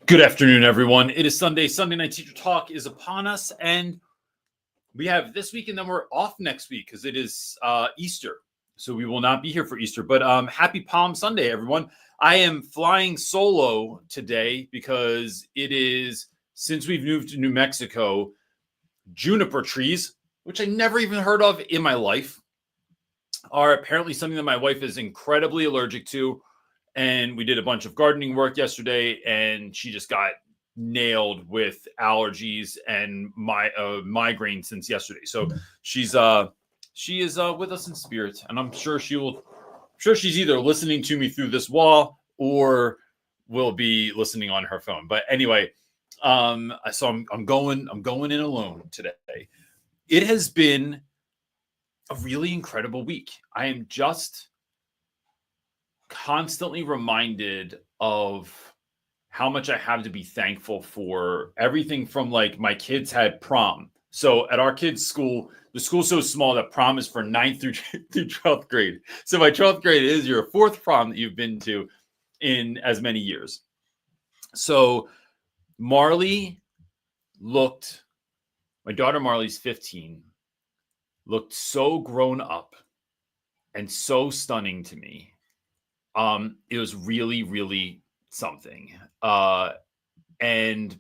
Good afternoon, everyone. It is Sunday. Sunday Night Teacher Talk is upon us, and we have this week, and then we're off next week because it is Easter. So we will not be here for Easter. But happy Palm Sunday, everyone. I am flying solo today because it is, since we've moved to New Mexico, juniper trees, which I never even heard of in my life, are apparently something that my wife is incredibly allergic to. And we did a bunch of gardening work yesterday, and she just got nailed with allergies and migraine since yesterday. So she is with us in spirit, and I'm sure she's either listening to me through this wall or will be listening on her phone. But anyway, so I'm going in alone today. It has been a really incredible week. I am just constantly reminded of how much I have to be thankful for. Everything from, like, my kids had prom. So at our kids' school, the school's so small that prom is for 9th through 12th grade. So my 12th grade is your fourth prom that you've been to in as many years. So Marley my daughter Marley's 15, looked so grown up and so stunning to me. It was really, really something. And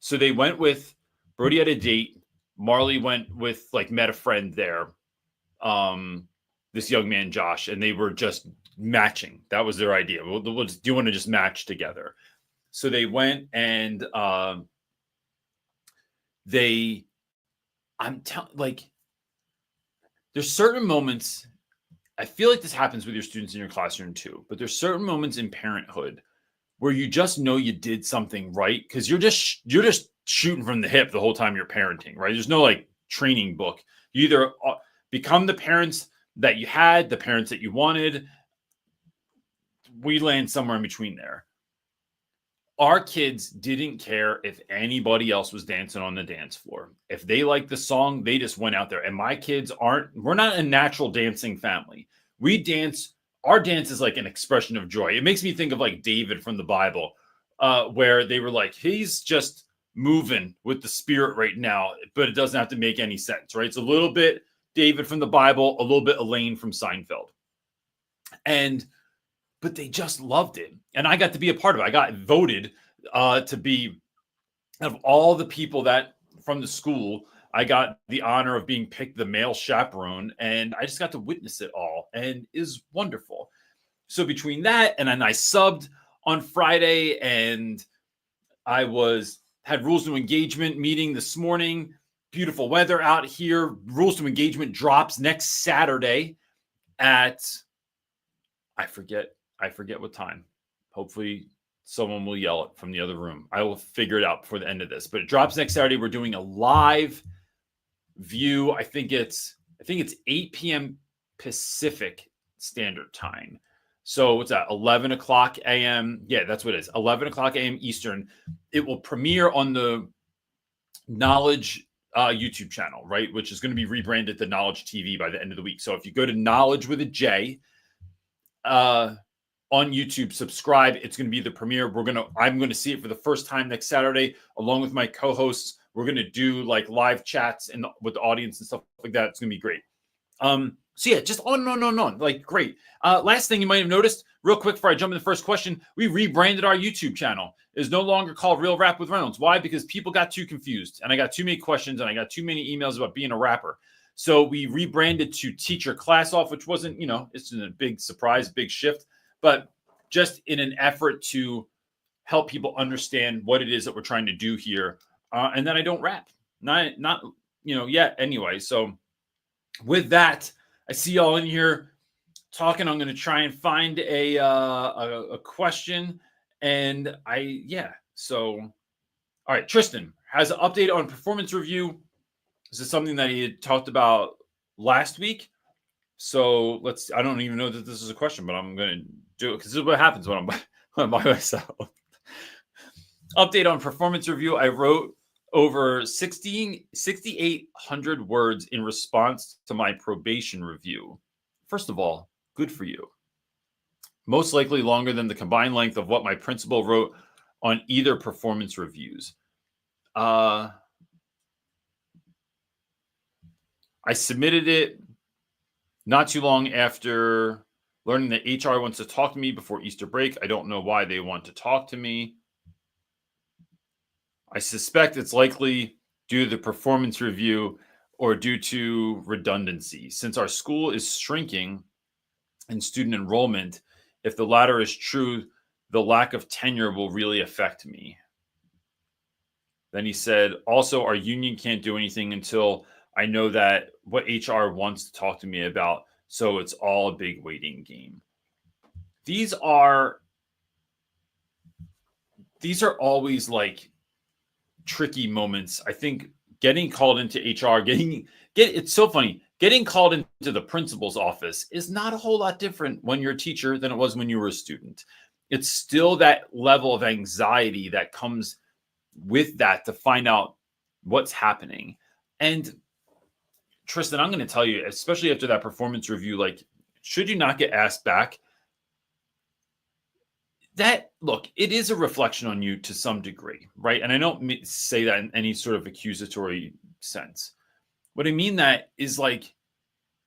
so they went with, Brody had a date. Marley went with, met a friend there. This young man, Josh, and they were just matching. That was their idea. Do you want to just match together? So they went, and there's certain moments. I feel like this happens with your students in your classroom too, but there's certain moments in parenthood where you just know you did something right because you're just shooting from the hip the whole time you're parenting, right? There's no training book. You either become the parents that you had, the parents that you wanted. We land somewhere in between there. Our kids didn't care if anybody else was dancing on the dance floor. If they liked the song, they just went out there. And my kids we're not a natural dancing family. We dance. Our dance is like an expression of joy. It makes me think of David from the Bible, where they were like, he's just moving with the spirit right now, but it doesn't have to make any sense, right? It's a little bit David from the Bible, a little bit Elaine from Seinfeld. But they just loved it. And I got to be a part of it. I got voted to be, of all the people that from the school, I got the honor of being picked the male chaperone. And I just got to witness it all. And it is wonderful. So between that, and then I subbed on Friday, and I had rules to engagement meeting this morning. Beautiful weather out here. Rules to engagement drops next Saturday at, I forget what time. Hopefully someone will yell it from the other room. I will figure it out before the end of this, but it drops next Saturday. We're doing a live view. I think it's 8 p.m. Pacific Standard Time. So what's that? 11 o'clock a.m. Yeah, that's what it is. 11 o'clock a.m. Eastern. It will premiere on the Knowledge YouTube channel, right? Which is going to be rebranded to Knowledge TV by the end of the week. So if you go to Knowledge with a J, on YouTube, subscribe. It's going to be the premiere. I'm going to see it for the first time next Saturday, along with my co-hosts. We're going to do live chats with the audience and stuff like that. It's going to be great. So yeah, just on and on. Great. Last thing you might have noticed, real quick before I jump in the first question, we rebranded our YouTube channel. It's no longer called Real Rap with Reynolds. Why? Because people got too confused, and I got too many questions, and I got too many emails about being a rapper. So we rebranded to Teach Your Class Off, which wasn't, it's a big surprise, big shift, but just in an effort to help people understand what it is that we're trying to do here. And then I don't rap, not yet anyway. So with that, I see y'all in here talking. I'm going to try and find a question. And so, all right, Tristan has an update on performance review. This is something that he had talked about last week. So I don't even know that this is a question, but I'm going to do it because this is what happens when I'm by myself. Update on performance review. I wrote over 6,800 words in response to my probation review. First of all, good for you. most likely longer than the combined length of what my principal wrote on either performance reviews. I submitted it not too long after learning that HR wants to talk to me before Easter break. I don't know why they want to talk to me. I suspect it's likely due to the performance review or due to redundancy. Since our school is shrinking in student enrollment, if the latter is true, the lack of tenure will really affect me. Then he said, also, our union can't do anything until I know that what HR wants to talk to me about. So it's all a big waiting game. These are always like tricky moments. I think getting called into HR, it's so funny. Getting called into the principal's office is not a whole lot different when you're a teacher than it was when you were a student. It's still that level of anxiety that comes with that to find out what's happening. And Tristan, I'm going to tell you, especially after that performance review, like, should you not get asked back, that, look, it is a reflection on you to some degree, right? And I don't say that in any sort of accusatory sense. What I mean that is, like,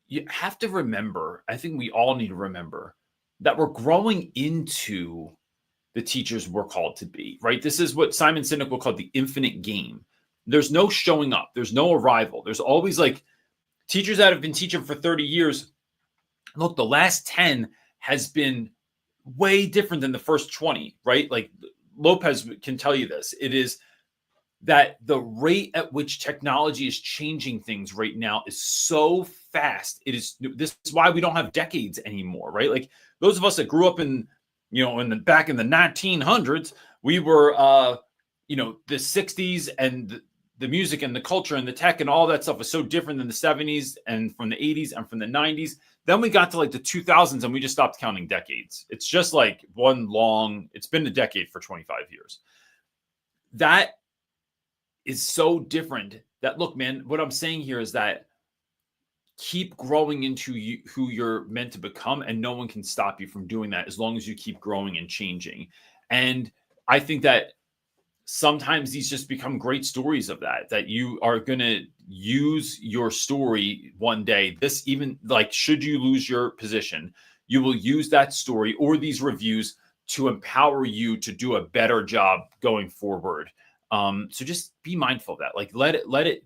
you have to remember, I think we all need to remember that we're growing into the teachers we're called to be, right? This is what Simon Sinek will call the infinite game. There's no showing up. There's no arrival. There's always, like, teachers that have been teaching for 30 years. Look, the last 10 has been way different than the first 20, right? Like, Lopez can tell you this. It is that the rate at which technology is changing things right now is so fast. This is why we don't have decades anymore, right? Like, those of us that grew up in, back in the 1900s, we were, the 60s, and the music and the culture and the tech and all that stuff was so different than the 70s and from the 80s and from the 90s. Then we got to like the 2000s and we just stopped counting decades. It's just like it's been a decade for 25 years. That is so different that, look, man, what I'm saying here is that keep growing into who you're meant to become, and no one can stop you from doing that as long as you keep growing and changing. And I think that sometimes these just become great stories of that you are going to use your story one day. This, even like, should you lose your position, you will use that story or these reviews to empower you to do a better job going forward. So just be mindful of that. Like, let it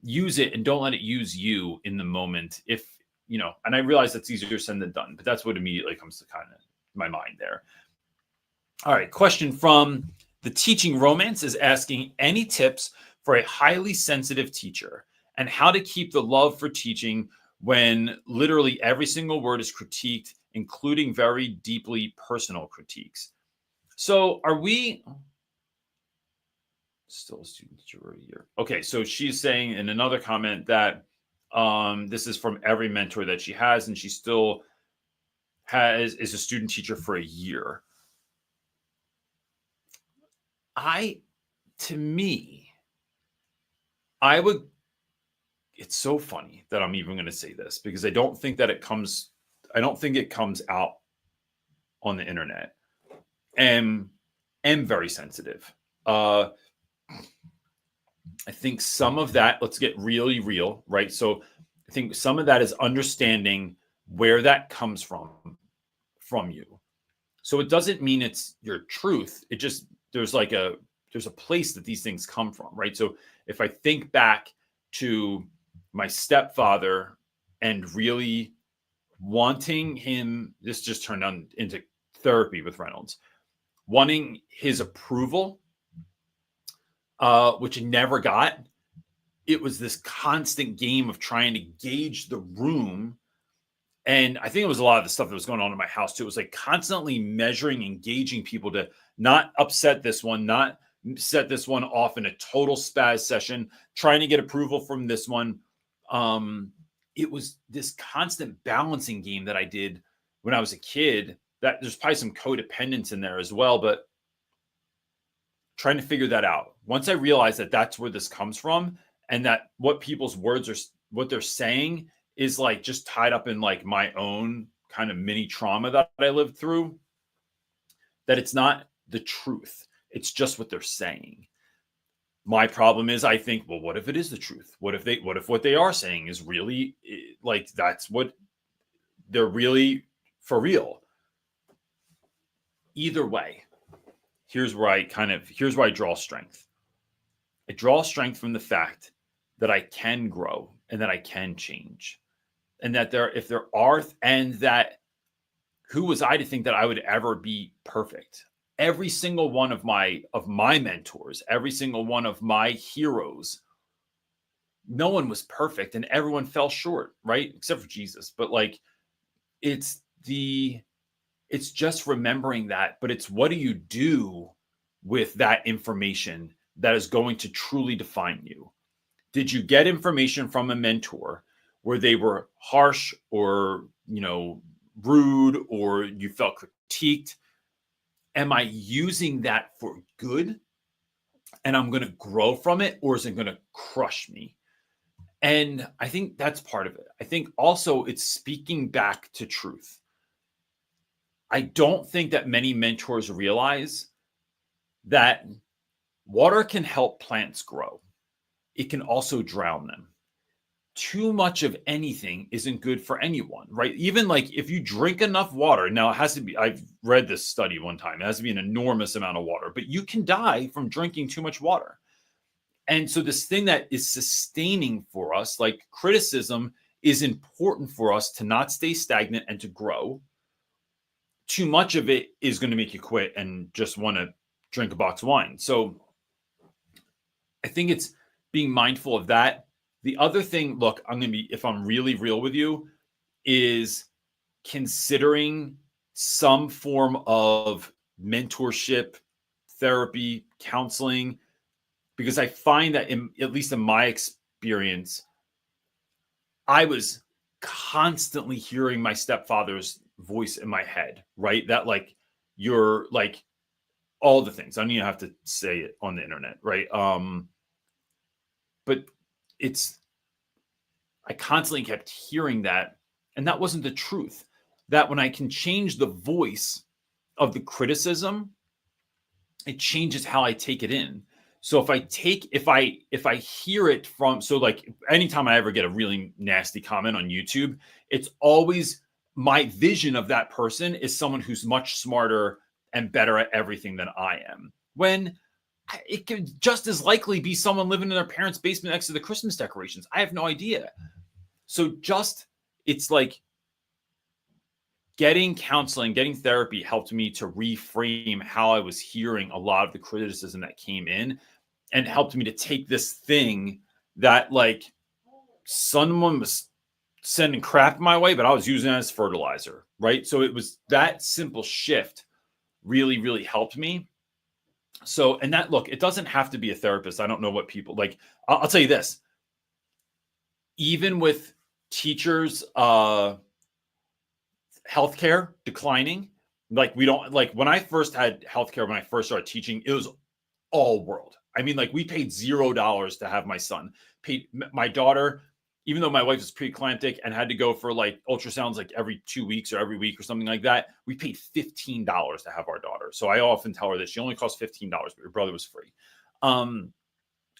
use it, and don't let it use you in the moment. If, and I realize that's easier said than done, but that's what immediately comes to kind of my mind there. All right. Question from The Teaching Romance is asking, any tips for a highly sensitive teacher and how to keep the love for teaching when literally every single word is critiqued, including very deeply personal critiques? So are we still a student teacher for a year? Okay. So she's saying in another comment that this is from every mentor that she has, and she still is a student teacher for a year. It's so funny that I'm even going to say this, because I don't think it comes out on the internet. Am very sensitive. I think some of that, let's get really real, right? So I think some of that is understanding where that comes from you. So it doesn't mean it's your truth. It just, there's a place that these things come from, right? So if I think back to my stepfather and really wanting him, this just turned into therapy with Reynolds, wanting his approval, which he never got. It was this constant game of trying to gauge the room. And I think it was a lot of the stuff that was going on in my house too. It was like constantly measuring and gauging people to not upset this one, not set this one off in a total spaz session, trying to get approval from this one. It was this constant balancing game that I did when I was a kid, that there's probably some codependence in there as well, but trying to figure that out. Once I realized that that's where this comes from, and that what people's words are, what they're saying is like just tied up in like my own kind of mini trauma that I lived through, that it's not the truth. It's just what they're saying. My problem is I think, well, what if it is the truth? What if what they are saying is really like, that's what they're really for real? Either way, here's where I draw strength. I draw strength from the fact that I can grow and that I can change. And that who was I to think that I would ever be perfect? Every single one of my mentors, every single one of my heroes, no one was perfect and everyone fell short, right? Except for Jesus. But like, it's just remembering that, but it's what do you do with that information that is going to truly define you? Did you get information from a mentor where they were harsh or, rude, or you felt critiqued? Am I using that for good and I'm going to grow from it, or is it going to crush me? And I think that's part of it. I think also it's speaking back to truth. I don't think that many mentors realize that water can help plants grow. It can also drown them. Too much of anything isn't good for anyone, right? Even like if you drink enough water, now it has to be, I've read this study one time, it has to be an enormous amount of water, but you can die from drinking too much water. And so this thing that is sustaining for us, like criticism, is important for us to not stay stagnant and to grow. Too much of it is going to make you quit and just want to drink a box of wine. So I think it's being mindful of that. The other thing, look, if I'm really real with you, is considering some form of mentorship, therapy, counseling, because I find that at least in my experience, I was constantly hearing my stepfather's voice in my head, right? That like, you're like all the things. I don't even have to say it on the internet, right? But I constantly kept hearing that, and that wasn't the truth. That when I can change the voice of the criticism, it changes how I take it in. So if I hear it from, so like anytime I ever get a really nasty comment on YouTube, it's always my vision of that person is someone who's much smarter and better at everything than I am. When it could just as likely be someone living in their parents' basement next to the Christmas decorations. I have no idea. So it's like getting counseling, getting therapy helped me to reframe how I was hearing a lot of the criticism that came in, and helped me to take this thing that like someone was sending crap my way, but I was using it as fertilizer, right? So it was that simple shift really, really helped me. So, and that, look, it doesn't have to be a therapist. I don't know what people like. I'll tell you this. Even with teachers, healthcare declining, like when I first had healthcare, when I first started teaching, it was all world. I mean, like we paid $0 to have my son. Paid my daughter, even though my wife was preeclamptic and had to go for like ultrasounds like every 2 weeks or every week or something like that, we paid $15 to have our daughter. So I often tell her that she only cost $15, but her brother was free.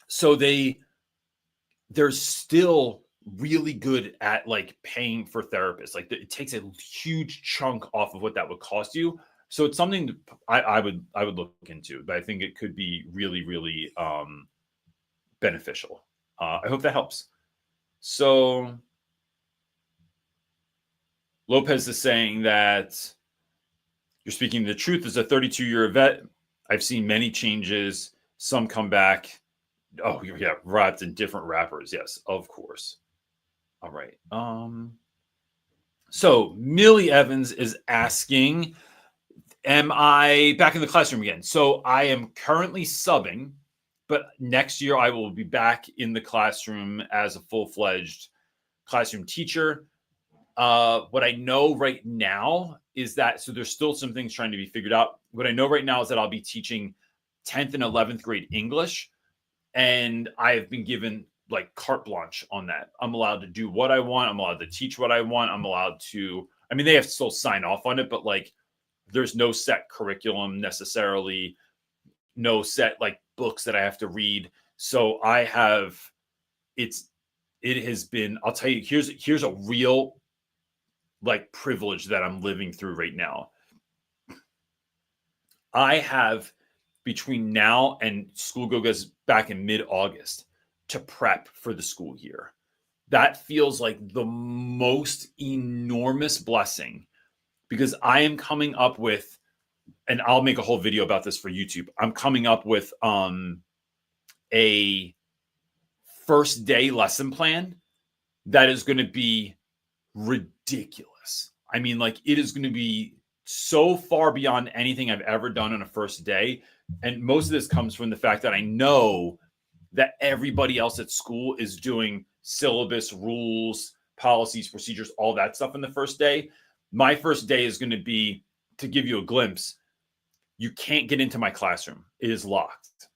So they're still really good at like paying for therapists. Like it takes a huge chunk off of what that would cost you. So it's something I would look into, but I think it could be really, really beneficial. I hope that helps. So Lopez is saying that you're speaking the truth. As a 32-year vet, I've seen many changes. Some come back. Oh, yeah, wrapped in different wrappers. Yes, of course. All right. So Millie Evans is asking, am I back in the classroom again? So I am currently subbing, but next year I will be back in the classroom as a full-fledged classroom teacher. What I know right now is that, so there's still some things trying to be figured out. What I know right now is that I'll be teaching 10th and 11th grade English, and I have been given like carte blanche on that. I'm allowed to do what I want. I'm allowed to teach what I want. I'm allowed to I mean, they have to still sign off on it, but like there's no set curriculum necessarily, no set like books that I have to read. So I have, it has been, I'll tell you, here's a real like privilege that I'm living through right now. I have between now and school goes back in mid-August to prep for the school year. That feels like the most enormous blessing because I am coming up with, and I'll make a whole video about this for YouTube. I'm coming up with a first day lesson plan that is going to be ridiculous. I mean, like it is going to be so far beyond anything I've ever done on a first day. And most of this comes from the fact that I know that everybody else at school is doing syllabus, rules, policies, procedures, all that stuff in the first day. My first day is going to be, to give you a glimpse, you can't get into my classroom. It is locked.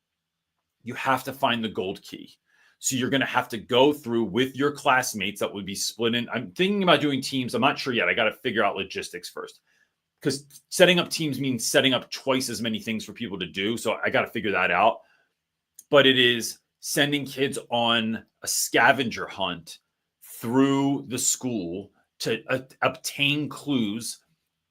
You have to find the gold key. So you're going to have to go through with your classmates that would be split in. I'm thinking about doing teams. I'm not sure yet. I got to figure out logistics first. Because setting up teams means setting up twice as many things for people to do. So I got to figure that out. But it is sending kids on a scavenger hunt through the school to obtain clues,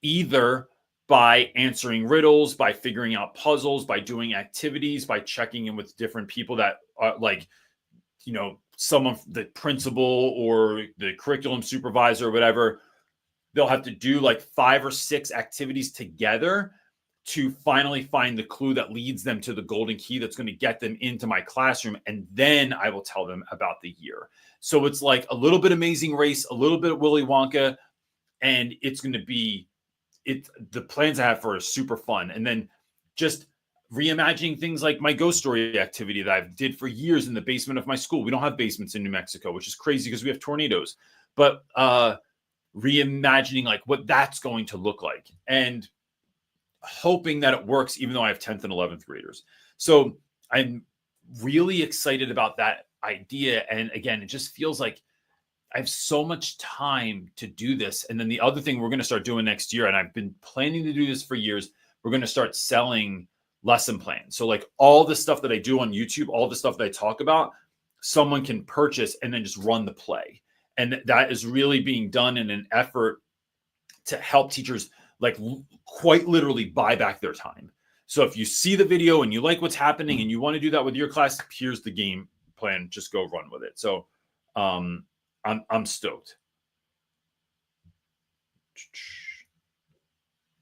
either by answering riddles, by figuring out puzzles, by doing activities, by checking in with different people that are like, you know, some of the principal or the curriculum supervisor or whatever. They'll have to do like 5 or 6 activities together to finally find the clue that leads them to the golden key that's going to get them into my classroom. And then I will tell them about the year. So it's like a little bit Amazing Race, a little bit of Willy Wonka, and it's going to be, the plans I have for it are super fun. And then just reimagining things like my ghost story activity that I did for years in the basement of my school. We don't have basements in New Mexico, which is crazy because we have tornadoes. But reimagining like what that's going to look like and hoping that it works, even though I have 10th and 11th graders. So I'm really excited about that idea. And again, it just feels like I have so much time to do this. And then the other thing we're going to start doing next year, and I've been planning to do this for years, we're going to start selling lesson plans. So like all the stuff that I do on YouTube, all the stuff that I talk about, someone can purchase and then just run the play. And that is really being done in an effort to help teachers like quite literally buy back their time. So if you see the video and you like what's happening and you want to do that with your class, here's the game plan. Just go run with it. So I'm stoked.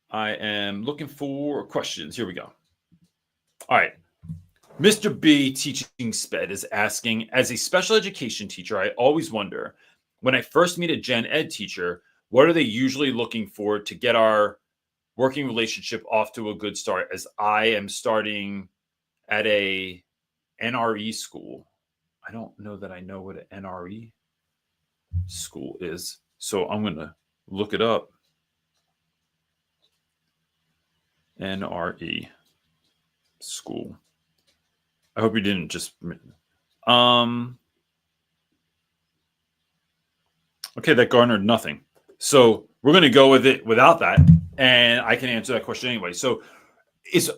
I am looking for questions. Here we go. All right. Mr. B Teaching Sped is asking, as a special education teacher, I always wonder, when I first meet a gen ed teacher, what are they usually looking for to get our working relationship off to a good start, as I am starting at a NRE school? I don't know that I know what an NRE school is, so I'm going to look it up. NRE school. I hope you didn't just... Okay, that garnered nothing. So we're going to go with it without that, and I can answer that question anyway. So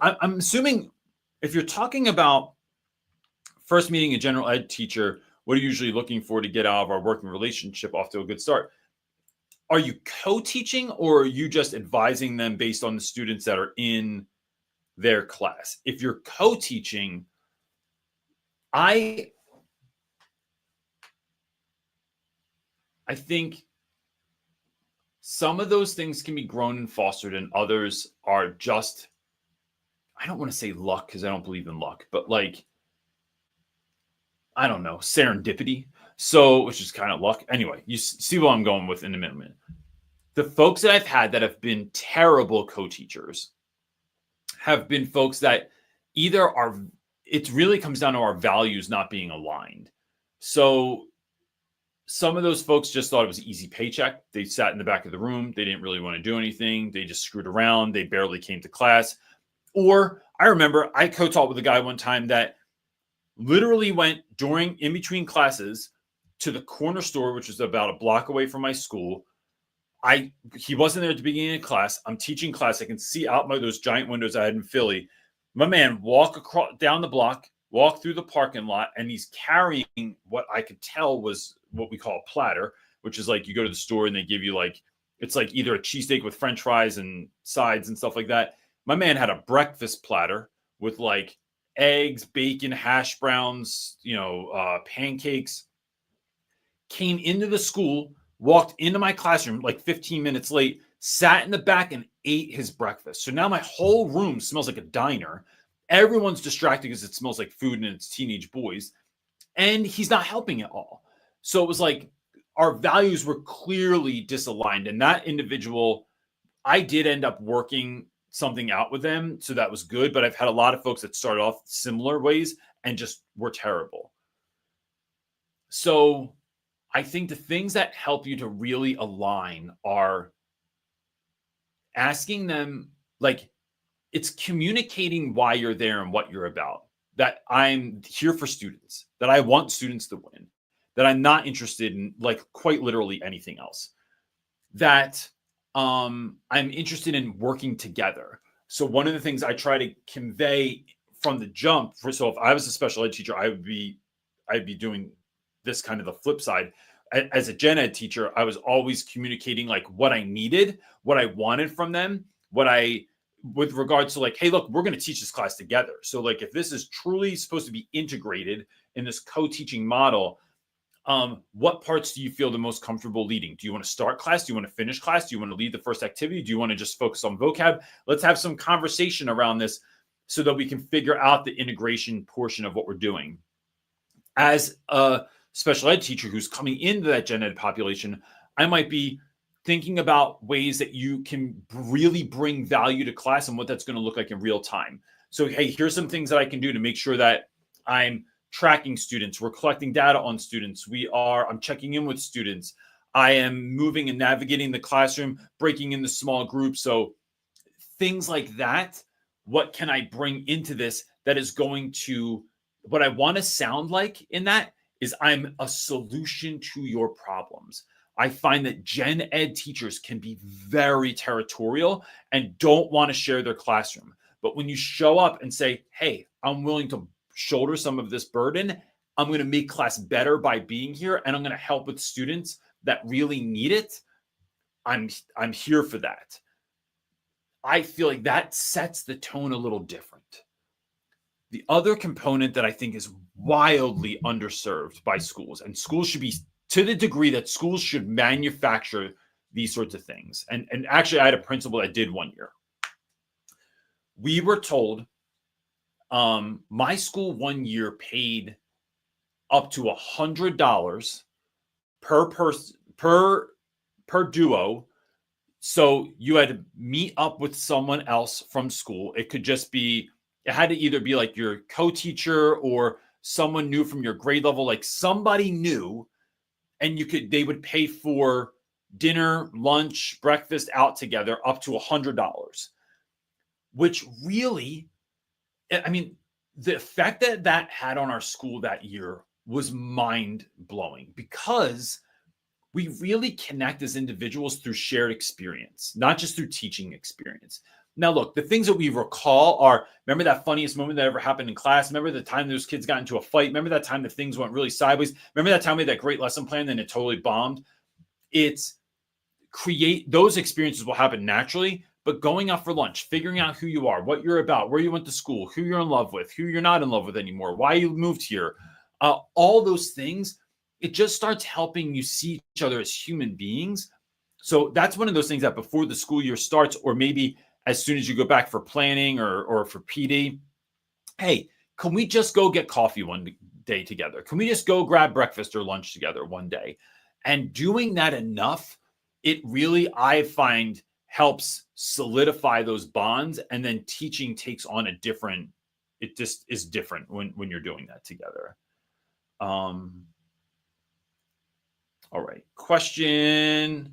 I'm assuming if you're talking about first meeting a general ed teacher, what are you usually looking for to get out of our working relationship off to a good start? Are you co-teaching, or are you just advising them based on the students that are in their class? If you're co-teaching, I think some of those things can be grown and fostered, and others are just, I don't want to say luck because I don't believe in luck, but like, I don't know, serendipity. So, which is kind of luck. Anyway, you see what I'm going with in a minute. The folks that I've had that have been terrible co-teachers have been folks that either are, it really comes down to our values not being aligned. So some of those folks just thought it was an easy paycheck. They sat in the back of the room. They didn't really want to do anything. They just screwed around. They barely came to class. Or I remember I co-taught with a guy one time that literally went in between classes to the corner store, which was about a block away from my school, He wasn't there at the beginning of class. I'm teaching class. I can see out those giant windows I had in Philly. My man walk across down the block, walk through the parking lot, and he's carrying what I could tell was what we call a platter, which is like you go to the store and they give you like, it's like either a cheesesteak with French fries and sides and stuff like that. My man had a breakfast platter with like eggs, bacon, hash browns, pancakes. Came into the school, walked into my classroom like 15 minutes late, sat in the back and ate his breakfast. So now my whole room smells like a diner. Everyone's distracted because it smells like food and it's teenage boys. And he's not helping at all. So it was like our values were clearly disaligned. And that individual, I did end up working something out with them. So that was good. But I've had a lot of folks that started off similar ways and just were terrible. So I think the things that help you to really align are asking them, like, it's communicating why you're there and what you're about. That I'm here for students, that I want students to win, that I'm not interested in like quite literally anything else, that I'm interested in working together. So one of the things I try to convey from the jump, so if I was a special ed teacher, I'd be doing this kind of the flip side. As a gen ed teacher, I was always communicating like what I needed, what I wanted from them, with regards to like, hey, look, we're going to teach this class together. So like, if this is truly supposed to be integrated in this co-teaching model, what parts do you feel the most comfortable leading? Do you want to start class? Do you want to finish class? Do you want to lead the first activity? Do you want to just focus on vocab? Let's have some conversation around this so that we can figure out the integration portion of what we're doing. As a special ed teacher who's coming into that gen ed population, I might be thinking about ways that you can really bring value to class and what that's going to look like in real time. So, hey, here's some things that I can do to make sure that I'm tracking students. We're collecting data on students. I'm checking in with students. I am moving and navigating the classroom, breaking into small groups. So things like that. What can I bring into this that is going to, what I want to sound like in that is I'm a solution to your problems. I find that gen ed teachers can be very territorial and don't want to share their classroom. But when you show up and say, hey, I'm willing to shoulder some of this burden, I'm going to make class better by being here, and I'm going to help with students that really need it, I'm here for that. I feel like that sets the tone a little different. The other component that I think is wildly underserved by schools, and schools should be, to the degree that schools should manufacture these sorts of things. And actually, I had a principal that did one year. We were told, my school one year paid up to $100 per person, per duo. So you had to meet up with someone else from school. It could just be, it had to either be like your co-teacher or someone new from your grade level, like somebody new, and they would pay for dinner, lunch, breakfast out together up to $100, which really, I mean, the effect that had on our school that year was mind-blowing, because we really connect as individuals through shared experience, not just through teaching experience. Now, look, the things that we recall are, remember that funniest moment that ever happened in class? Remember the time those kids got into a fight? Remember that time that things went really sideways? Remember that time we had that great lesson plan and it totally bombed? Those experiences will happen naturally, but going out for lunch, figuring out who you are, what you're about, where you went to school, who you're in love with, who you're not in love with anymore, why you moved here, all those things, it just starts helping you see each other as human beings. So that's one of those things that before the school year starts, or maybe as soon as you go back for planning or for PD, hey, can we just go get coffee one day together? Can we just go grab breakfast or lunch together one day? And doing that enough, it really, I find, helps solidify those bonds. And then teaching takes on it just is different when you're doing that together. All right. Question.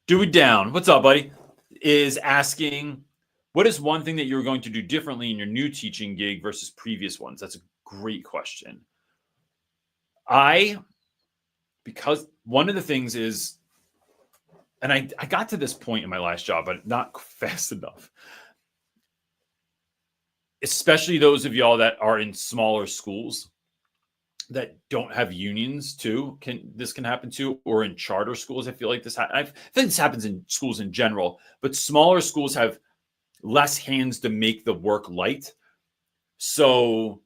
Do it down. What's up, buddy? Is asking, what is one thing that you're going to do differently in your new teaching gig versus previous ones? That's a great question. Because one of the things is and I got to this point in my last job, but not fast enough. Especially those of y'all that are in smaller schools that don't have unions too, this can happen too, or in charter schools. I feel like I think this happens in schools in general, but smaller schools have less hands to make the work light. So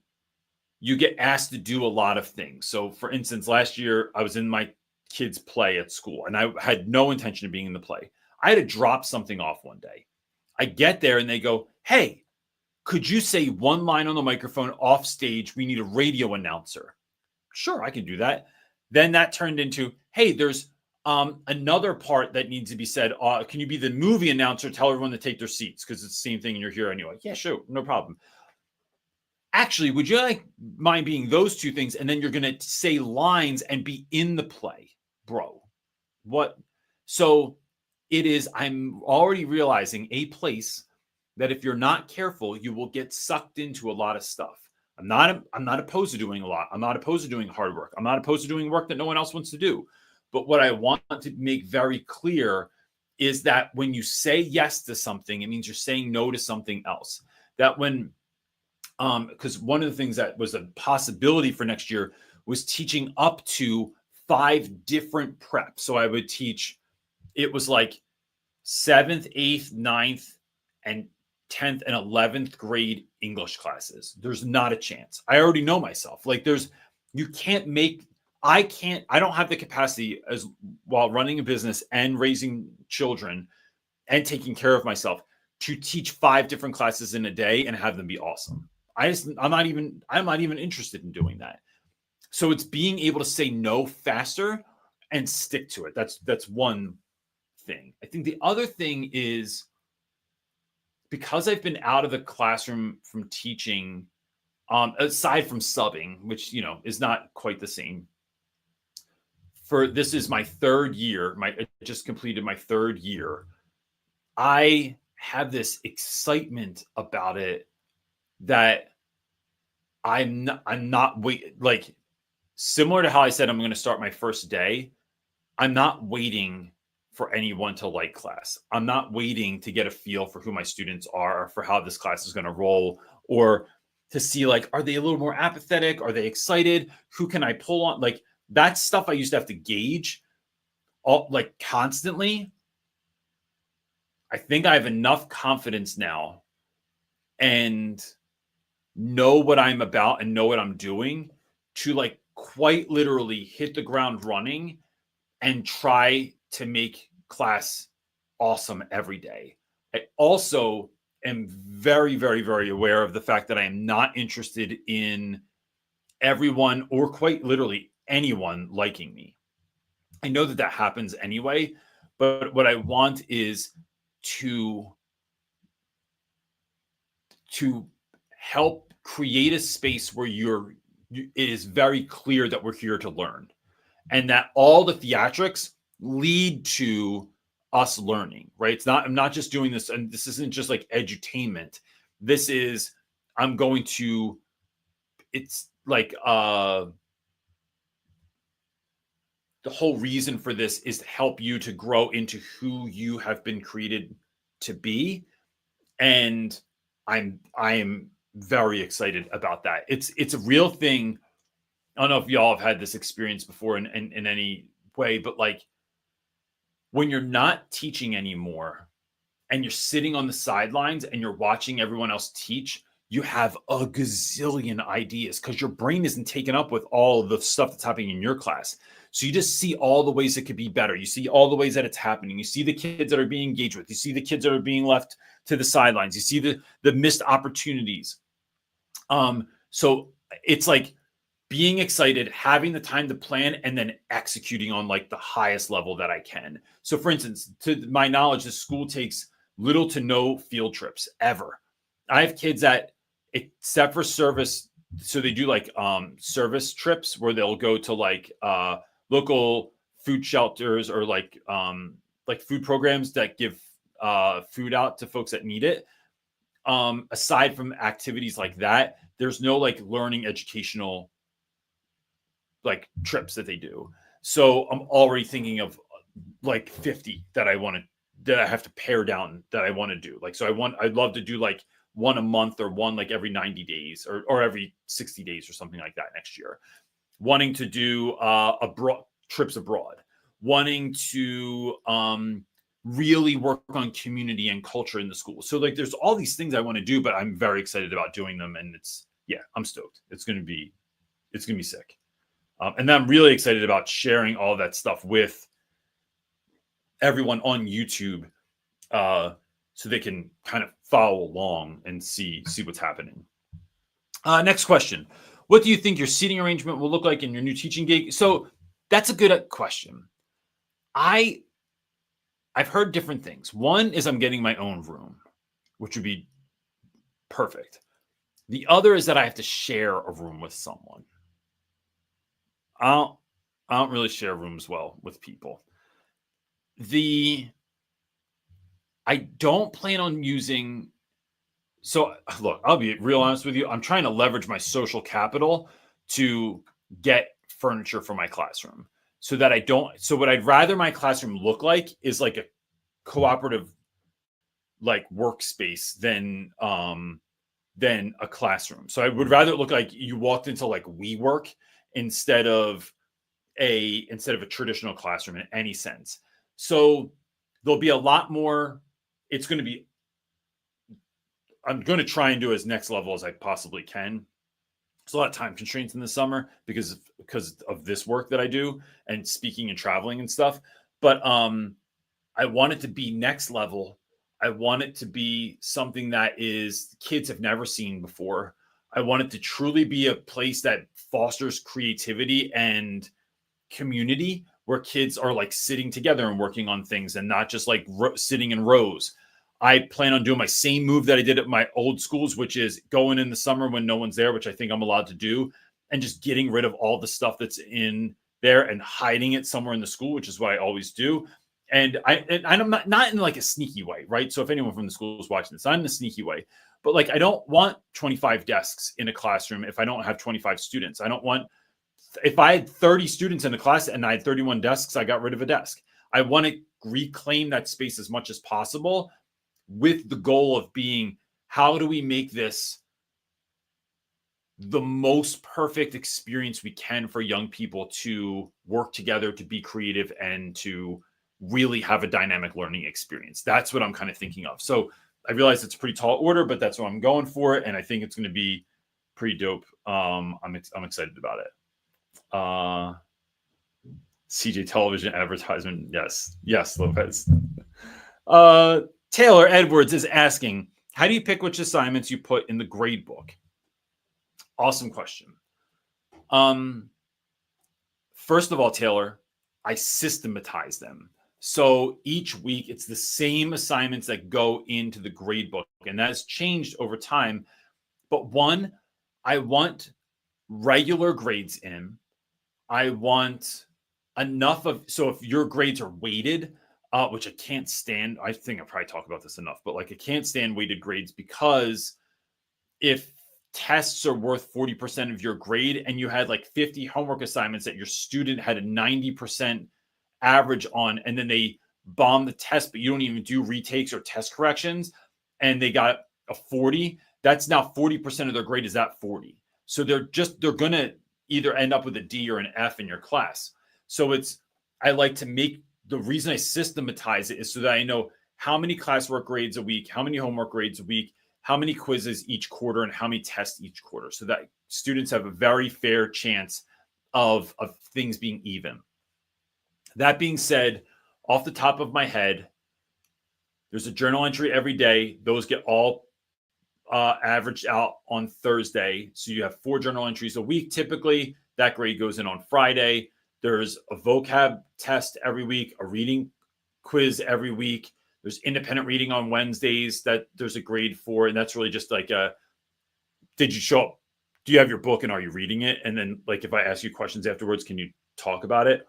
you get asked to do a lot of things. So for instance, last year I was in my kids' play at school and I had no intention of being in the play. I had to drop something off one day. I get there and they go, "Hey, could you say one line on the microphone off stage? We need a radio announcer." Sure, I can do that. Then that turned into, "Hey, there's another part that needs to be said. Can you be the movie announcer? Tell everyone to take their seats because it's the same thing and you're here anyway." Yeah, sure, no problem. Actually, would you mind being those two things? And then you're going to say lines and be in the play, bro. What? So it is, I'm already realizing a place that if you're not careful, you will get sucked into a lot of stuff. I'm not opposed to doing a lot. I'm not opposed to doing hard work. I'm not opposed to doing work that no one else wants to do. But what I want to make very clear is that when you say yes to something, it means you're saying no to something else. That when, because one of the things that was a possibility for next year was teaching up to 5 different preps. So I would teach, it was like 7th, 8th, 9th, and 10th and 11th grade English classes. There's not a chance. I already know myself. Like you can't make, I don't have the capacity as while running a business and raising children and taking care of myself to teach 5 different classes in a day and have them be awesome. I'm not even interested in doing that. So it's being able to say no faster and stick to it. That's one thing. I think the other thing is, because I've been out of the classroom from teaching, aside from subbing, which, is not quite the same. This is my 3rd year. I just completed my 3rd year. I have this excitement about it that I'm not like, similar to how I said I'm going to start my first day. I'm not waiting for anyone to like class. I'm not waiting to get a feel for who my students are, or for how this class is going to roll, or to see like, are they a little more apathetic? Are they excited? Who can I pull on? Like, that's stuff I used to have to gauge constantly. I think I have enough confidence now and know what I'm about and know what I'm doing to quite literally hit the ground running and try to make class awesome every day. I also am very, very, very aware of the fact that I am not interested in everyone, or quite literally anyone, liking me. I know that happens anyway, but what I want is to help create a space where it is very clear that we're here to learn, and that all the theatrics lead to us learning, right? I'm not just doing this, and this isn't just like edutainment. This is, it's like, the whole reason for this is to help you to grow into who you have been created to be. And I am very excited about that. It's a real thing. I don't know if y'all have had this experience before in any way, but when you're not teaching anymore and you're sitting on the sidelines and you're watching everyone else teach, you have a gazillion ideas because your brain isn't taken up with all of the stuff that's happening in your class. So you just see all the ways it could be better. You see all the ways that it's happening. You see the kids that are being engaged with. You see the kids that are being left to the sidelines. You see the missed opportunities. So it's like being excited, having the time to plan, and then executing on the highest level that I can. So for instance, to my knowledge, the school takes little to no field trips ever. I have kids that, except for service, so they do service trips where they'll go to local food shelters, or food programs that give food out to folks that need it. Aside from activities like that, there's no learning educational trips that they do. So I'm already thinking of like 50 that I have to pare down that I want to do. Like, so I'd love to do like one a month or one like every 90 days or every 60 days or something like that next year. Wanting to do trips abroad, wanting to really work on community and culture in the school. So like there's all these things I want to do, but I'm very excited about doing them. And I'm stoked. It's going to be sick. And then I'm really excited about sharing all that stuff with everyone on YouTube, so they can kind of follow along and see what's happening. Next question. What do you think your seating arrangement will look like in your new teaching gig? So that's a good question. I've heard different things. One is I'm getting my own room, which would be perfect. The other is that I have to share a room with someone. I don't really share rooms well with people. I don't plan on using. So look, I'll be real honest with you. I'm trying to leverage my social capital to get furniture for my classroom so that I don't. So what I'd rather my classroom look like is like a cooperative, like workspace than a classroom. So I would rather it look like you walked into like WeWork instead of a traditional classroom in any sense. So there'll be a lot more. I'm going to try and do as next level as I possibly can. There's a lot of time constraints in the summer because of this work that I do and speaking and traveling and stuff. But I want it to be next level. I want it to be something that kids have never seen before. I want it to truly be a place that fosters creativity and community, where kids are like sitting together and working on things and not just like sitting in rows. I plan on doing my same move that I did at my old schools, which is going in the summer when no one's there, which I think I'm allowed to do, and just getting rid of all the stuff that's in there and hiding it somewhere in the school, which is what I always do. And I'm not in like a sneaky way, right? So if anyone from the school is watching this, not in a sneaky way, but like I don't want 25 desks in a classroom if I don't have 25 students. If I had 30 students in the class and I had 31 desks, I got rid of a desk. I want to reclaim that space as much as possible, with the goal of being, how do we make this the most perfect experience we can for young people to work together, to be creative, and to really have a dynamic learning experience? That's what I'm kind of thinking of. So I realize it's a pretty tall order, but that's what I'm going for. And I think it's going to be pretty dope. I'm excited about it. CJ television advertisement. Yes, Lopez. Taylor Edwards is asking, how do you pick which assignments you put in the grade book? Awesome question. First of all, Taylor, I systematize them. So each week it's the same assignments that go into the grade book, and that has changed over time. But one, I want regular grades in. I want enough of, so if your grades are weighted, which I can't stand. I think I probably talked about this enough, but like I can't stand weighted grades, because if tests are worth 40% of your grade and you had like 50 homework assignments that your student had a 90% average on, and then they bomb the test, but you don't even do retakes or test corrections, and they got a 40, that's now 40% of their grade is at 40. So they're going to either end up with a D or an F in your class. So I like to make, the reason I systematize it is so that I know how many classwork grades a week, how many homework grades a week, how many quizzes each quarter, and how many tests each quarter, so that students have a very fair chance of things being even. That being said, off the top of my head, there's a journal entry every day. Those get all averaged out on Thursday. So you have 4 journal entries a week. Typically, that grade goes in on Friday. There's a vocab test every week, a reading quiz every week. There's independent reading on Wednesdays that there's a grade for. And that's really just like did you show up? Do you have your book and are you reading it? And then like, if I ask you questions afterwards, can you talk about it?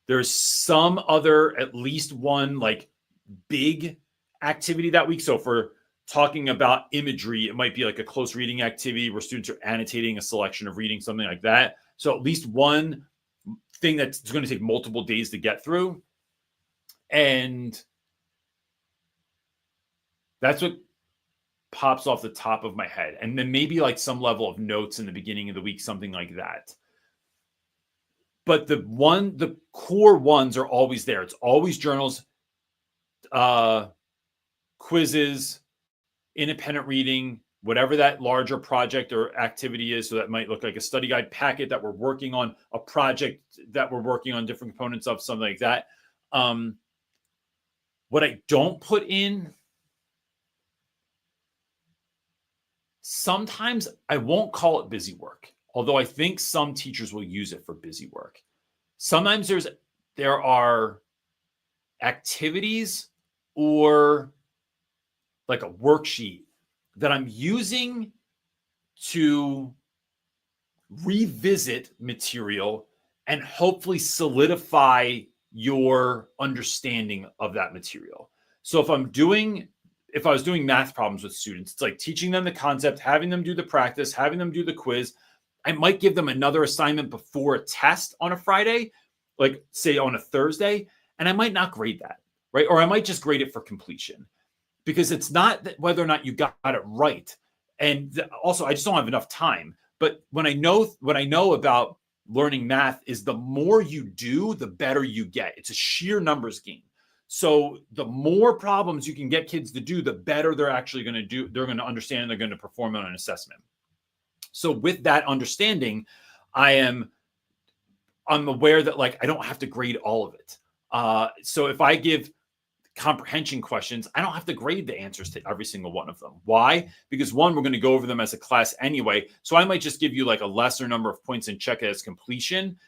There's some other, at least one like big activity that week. So for talking about imagery, it might be like a close reading activity where students are annotating a selection of reading, something like that. So at least one thing that's going to take multiple days to get through. And that's what pops off the top of my head. And then maybe like some level of notes in the beginning of the week, something like that. But the core ones are always there. It's always journals, quizzes, independent reading, whatever that larger project or activity is. So that might look like a study guide packet that we're working on, a project that we're working on different components of, something like that. What I don't put in, sometimes I won't call it busy work, although I think some teachers will use it for busy work. Sometimes there are activities or like a worksheet that I'm using to revisit material and hopefully solidify your understanding of that material. So if I was doing math problems with students, it's like teaching them the concept, having them do the practice, having them do the quiz. I might give them another assignment before a test on a Friday, like say on a Thursday, and I might not grade that, right? Or I might just grade it for completion, because it's not whether or not you got it right. And also, I just don't have enough time. But what I know about learning math is the more you do, the better you get. It's a sheer numbers game. So the more problems you can get kids to do, the better they're actually going to do. They're going to understand and they're going to perform on an assessment. So with that understanding, I'm aware that like I don't have to grade all of it. So if I give comprehension questions, I don't have to grade the answers to every single one of them. Why? Because one, we're going to go over them as a class anyway. So I might just give you like a lesser number of points and check it as completion.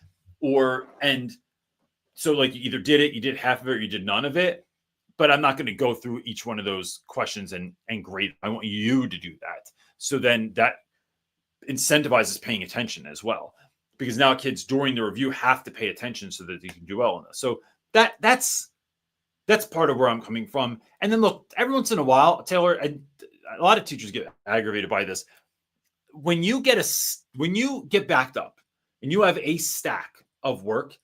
So like you either did it, you did half of it, or you did none of it. But I'm not going to go through each one of those questions and grade. I want you to do that. So then that incentivizes paying attention as well, because now kids during the review have to pay attention so that they can do well in this. So that's part of where I'm coming from. And then look, every once in a while, Taylor, and a lot of teachers get aggravated by this. When you get backed up and you have a stack of work,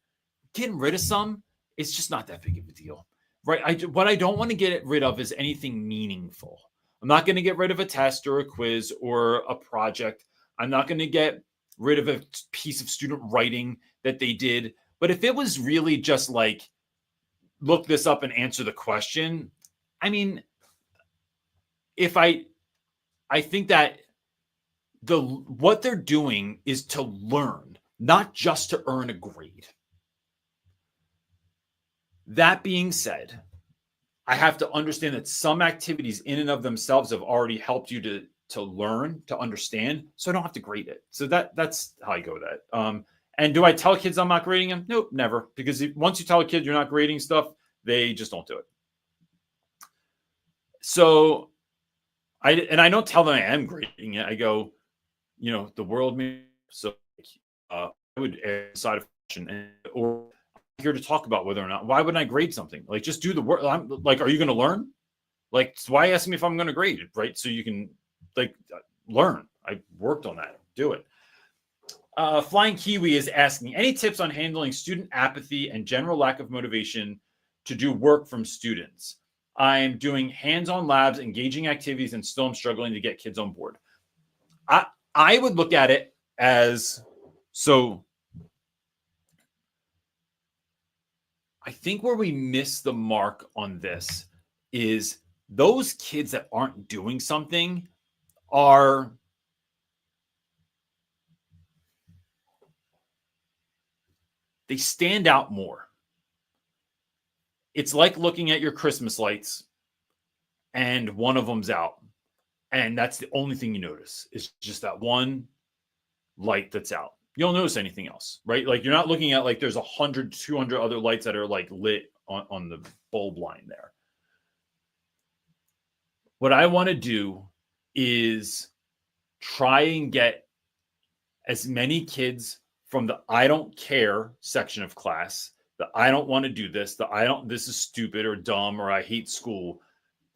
getting rid of some, it's just not that big of a deal, right? What I don't want to get rid of is anything meaningful. I'm not going to get rid of a test or a quiz or a project. I'm not going to get rid of a piece of student writing that they did. But if it was really just like, look this up and answer the question, I mean, I think that what they're doing is to learn, not just to earn a grade. That being said, I have to understand that some activities in and of themselves have already helped you to learn, to understand, so I don't have to grade it. So that's how I go with that. And do I tell kids I'm not grading them? Nope, never. Because once you tell a kid you're not grading stuff, they just don't do it. So I don't tell them I am grading it. I go, the world may, so I would decide a question, or I'm here to talk about whether or not, why wouldn't I grade something? Like, just do the work. I'm like, are you going to learn? Like, why ask me if I'm going to grade it, right? So you can like learn. I worked on that. Do it. Flying Kiwi is asking, any tips on handling student apathy and general lack of motivation to do work from students? I'm doing hands-on labs, engaging activities, and still I'm struggling to get kids on board. I would look at it as, so I think where we miss the mark on this is those kids that aren't doing something they stand out more. It's like looking at your Christmas lights and one of them's out. And that's the only thing you notice. It's just that one light that's out. You don't notice anything else, right? Like, you're not looking at like there's 100, 200 other lights that are like lit on the bulb line there. What I want to do is try and get as many kids from the I don't care section of class, the I don't want to do this, this is stupid or dumb or I hate school.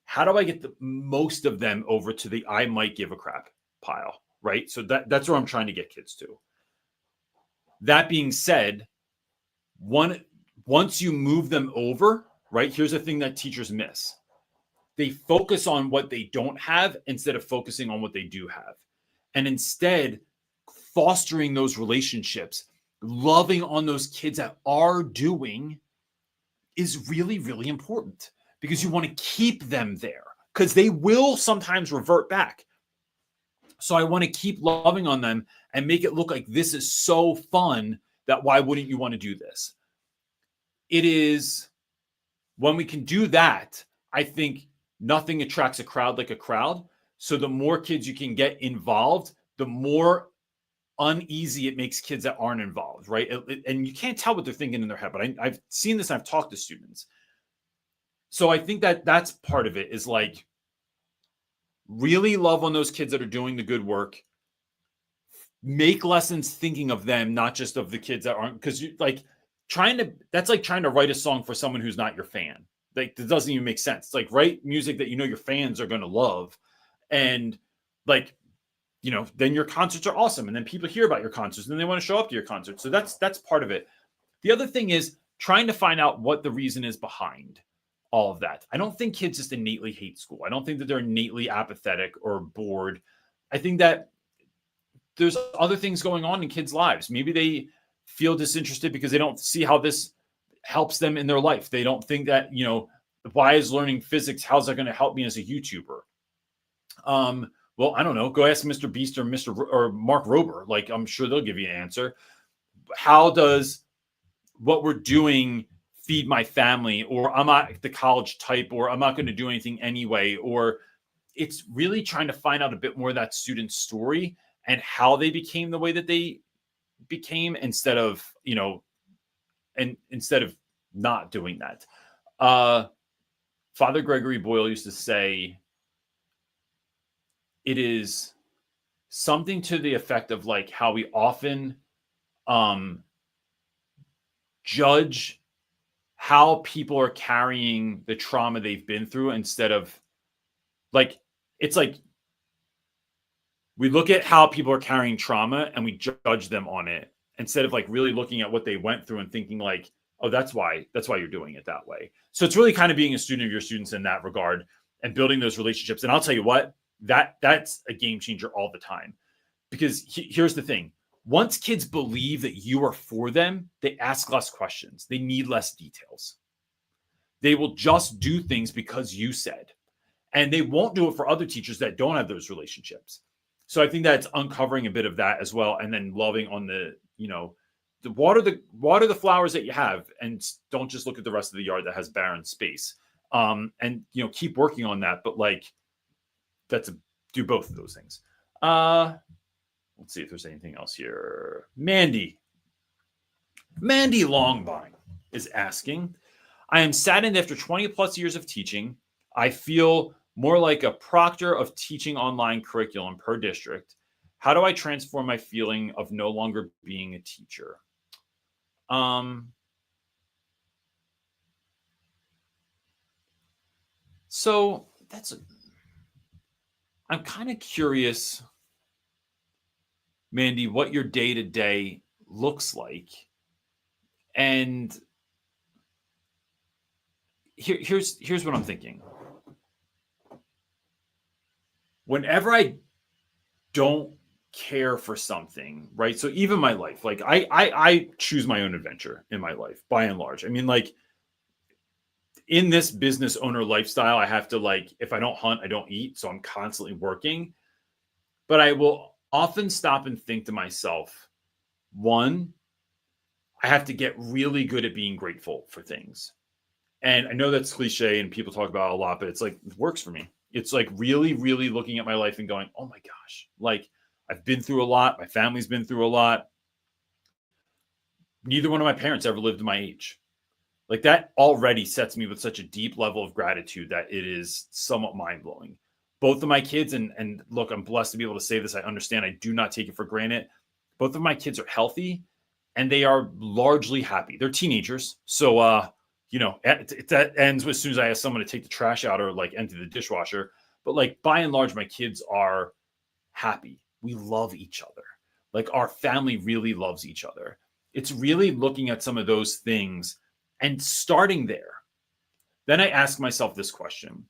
How do I get the most of them over to the I might give a crap pile, right? So that's where I'm trying to get kids to. That being said, Once you move them over, right? Here's the thing that teachers miss. They focus on what they don't have instead of focusing on what they do have. And instead, fostering those relationships, loving on those kids that are doing is really, really important because you want to keep them there because they will sometimes revert back. So I want to keep loving on them and make it look like this is so fun that why wouldn't you want to do this? It is when we can do that, I think nothing attracts a crowd like a crowd. So the more kids you can get involved, the more uneasy it makes kids that aren't involved, right? And you can't tell what they're thinking in their head, but I've seen this and I've talked to students. So I think that that's part of it is like really love on those kids that are doing the good work. Make lessons thinking of them, not just of the kids that aren't, because you like that's like trying to write a song for someone who's not your fan. Like, it doesn't even make sense. It's like write music that you know your fans are going to love. And like, you know, then your concerts are awesome. And then people hear about your concerts and then they want to show up to your concert. So that's part of it. The other thing is trying to find out what the reason is behind all of that. I don't think kids just innately hate school. I don't think that they're innately apathetic or bored. I think that there's other things going on in kids' lives. Maybe they feel disinterested because they don't see how this helps them in their life. They don't think that, you know, why is learning physics? How's that going to help me as a YouTuber? Well, I don't know. Go ask Mr. Beast or or Mark Rober. Like, I'm sure they'll give you an answer. How does what we're doing feed my family? Or I'm not the college type, or I'm not going to do anything anyway. Or it's really trying to find out a bit more of that student's story and how they became the way that they became instead of, you know, and instead of not doing that. Father Gregory Boyle used to say, it is something to the effect of like how we often judge how people are carrying the trauma they've been through instead of like, it's like we look at how people are carrying trauma and we judge them on it instead of like really looking at what they went through and thinking like, oh, that's why you're doing it that way. So it's really kind of being a student of your students in that regard and building those relationships. And I'll tell you what, that's a game changer all the time, because here's the thing. Once kids believe that you are for them, they ask less questions. They need less details. They will just do things because you said, and they won't do it for other teachers that don't have those relationships. So I think that's uncovering a bit of that as well. And then loving on the, you know, the water the flowers that you have, and don't just look at the rest of the yard that has barren space. And, you know, keep working on that. But like, do both of those things. Let's see if there's anything else here. Mandy Longbine is asking, I am saddened after 20 plus years of teaching. I feel more like a proctor of teaching online curriculum per district. How do I transform my feeling of no longer being a teacher? So I'm kind of curious, Mandy, what your day-to-day looks like. And here's what I'm thinking. Whenever I don't care for something, right? So even my life, like I choose my own adventure in my life by and large. I mean, like in this business owner lifestyle, I have to like, if I don't hunt, I don't eat. So I'm constantly working, but I will often stop and think to myself, one, I have to get really good at being grateful for things. And I know that's cliche and people talk about it a lot, but it's like, it works for me. It's like really, really looking at my life and going, oh my gosh, like I've been through a lot. My family's been through a lot. Neither one of my parents ever lived my age. Like that already sets me with such a deep level of gratitude that it is somewhat mind blowing. Both of my kids, and look, I'm blessed to be able to say this. I understand. I do not take it for granted. Both of my kids are healthy and they are largely happy. They're teenagers. So, you know, that ends as soon as I ask someone to take the trash out or like empty the dishwasher. But like by and large, my kids are happy. We love each other. Like our family really loves each other. It's really looking at some of those things and starting there. Then I ask myself this question: